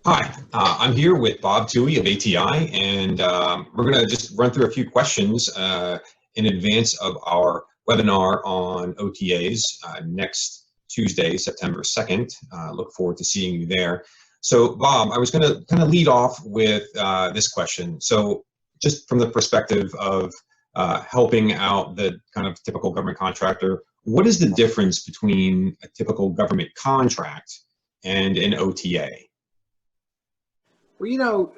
Hi, I'm here with Bob Tuohy of ATI, and we're going to just run through a few questions in advance of our webinar on OTAs next Tuesday, September 2nd. Look forward to seeing you there. So, Bob, I was going to kind of lead off with this question. So, just from the perspective of helping out the kind of typical government contractor, what is the difference between a typical government contract and an OTA? Well,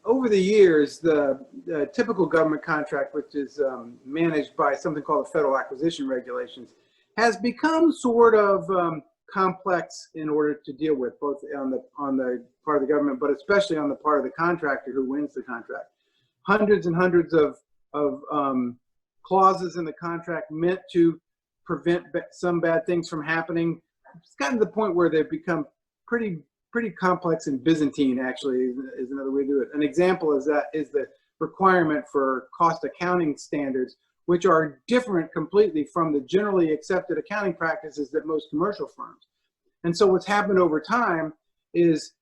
over the years, the typical government contract, which is managed by something called the Federal Acquisition Regulations, has become sort of complex in order to deal with, both on the part of the government, but especially on the part of the contractor who wins the contract. Hundreds and hundreds of clauses in the contract meant to prevent some bad things from happening. It's gotten to the point where they've become pretty complex and Byzantine, actually, is another way to do it. An example is the requirement for cost accounting standards, which are different completely from the generally accepted accounting practices that most commercial firms. And so what's happened over time is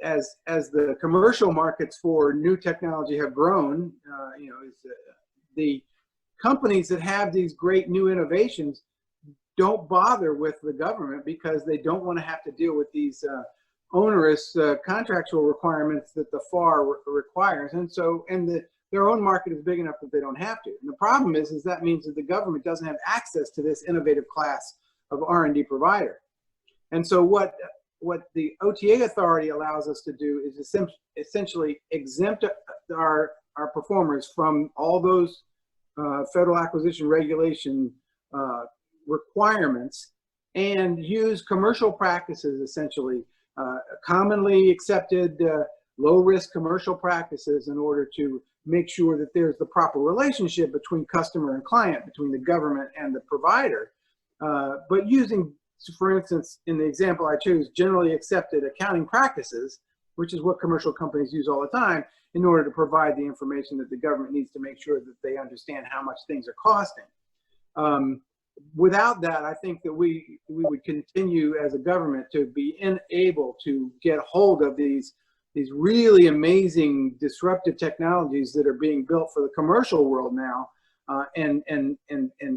as the commercial markets for new technology have grown, the companies that have these great new innovations don't bother with the government because they don't want to have to deal with these onerous contractual requirements that the FAR requires, their own market is big enough that they don't have to. And the problem is that means that the government doesn't have access to this innovative class of R&D provider. And so what the OTA authority allows us to do is essentially exempt our performers from all those federal acquisition regulation requirements and use commercial practices, essentially commonly accepted low-risk commercial practices, in order to make sure that there's the proper relationship between customer and client, between the government and the provider. But using, for instance, in the example I chose, generally accepted accounting practices, which is what commercial companies use all the time, in order to provide the information that the government needs to make sure that they understand how much things are costing. Without that, I think that we would continue as a government to be unable to get hold of these really amazing disruptive technologies that are being built for the commercial world now, and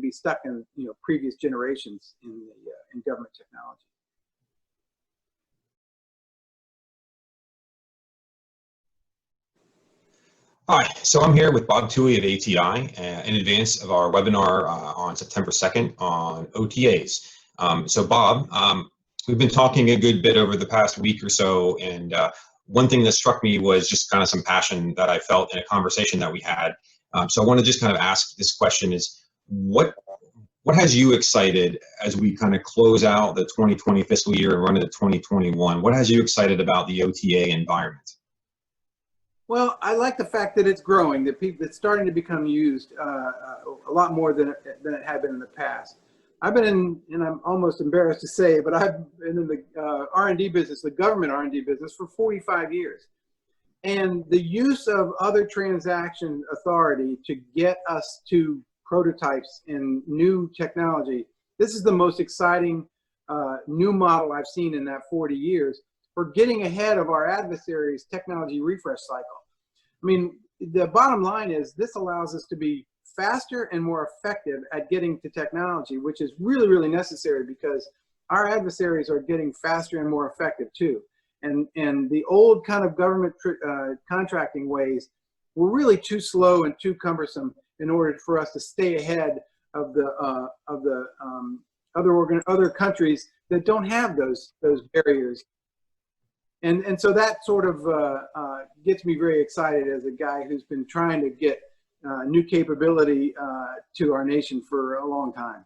be stuck in previous generations in government technology. Hi, so I'm here with Bob Tuohy of ATI in advance of our webinar on September 2nd on OTAs. So Bob, we've been talking a good bit over the past week or so, and one thing that struck me was just kind of some passion that I felt in a conversation that we had. So I want to just kind of ask this question is, what has you excited as we kind of close out the 2020 fiscal year and run into 2021? What has you excited about the OTA environment? Well, I like the fact that it's growing, that it's starting to become used a lot more than it had been in the past. I've been in, and I'm almost embarrassed to say, but I've been in the R&D business, the government R&D business, for 45 years. And the use of other transaction authority to get us to prototypes in new technology, this is the most exciting new model I've seen in that 40 years for getting ahead of our adversaries' technology refresh cycle. I mean, the bottom line is this allows us to be faster and more effective at getting to technology, which is really, really necessary because our adversaries are getting faster and more effective too. And the old kind of government contracting ways were really too slow and too cumbersome in order for us to stay ahead of the other countries that don't have those barriers. And so that sort of gets me very excited as a guy who's been trying to get new capability to our nation for a long time.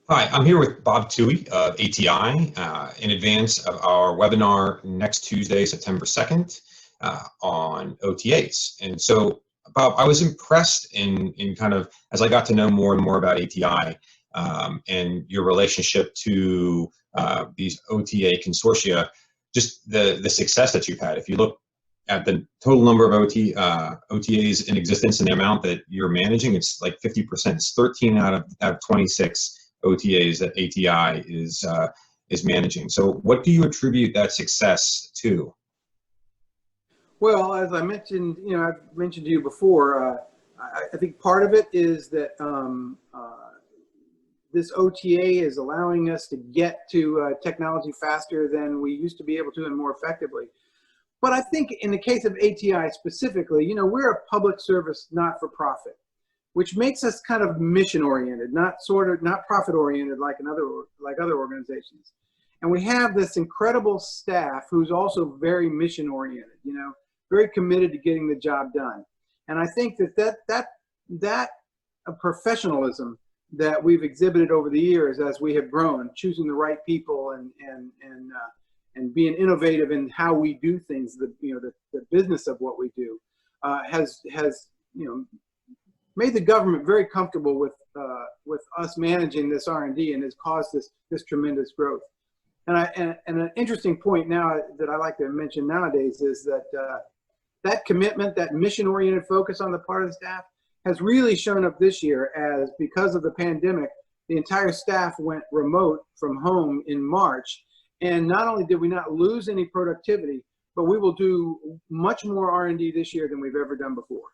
Hi, I'm here with Bob Tuohy of ATI in advance of our webinar next Tuesday, September 2nd on OTAs. And so, Bob, I was impressed in kind of, as I got to know more and more about ATI, and your relationship to these OTA consortia, just the success that you've had. If you look at the total number of OTAs in existence and the amount that you're managing, it's like 50%. It's 13 out of 26 OTAs that ATI is managing. So what do you attribute that success to? Well, as I mentioned, I've mentioned to you before, I think part of it is that this OTA is allowing us to get to technology faster than we used to be able to and more effectively. But I think in the case of ATI specifically, we're a public service not-for-profit, which makes us kind of mission-oriented, not profit-oriented like other organizations. And we have this incredible staff who's also very mission-oriented, very committed to getting the job done. And I think that professionalism that we've exhibited over the years as we have grown, choosing the right people and being innovative in how we do things, the business of what we do, has made the government very comfortable with us managing this R&D, and has caused this tremendous growth. And an interesting point now that I like to mention nowadays is that that commitment, that mission-oriented focus on the part of the staff, has really shown up this year, as because of the pandemic, the entire staff went remote from home in March. And not only did we not lose any productivity, but we will do much more R&D this year than we've ever done before.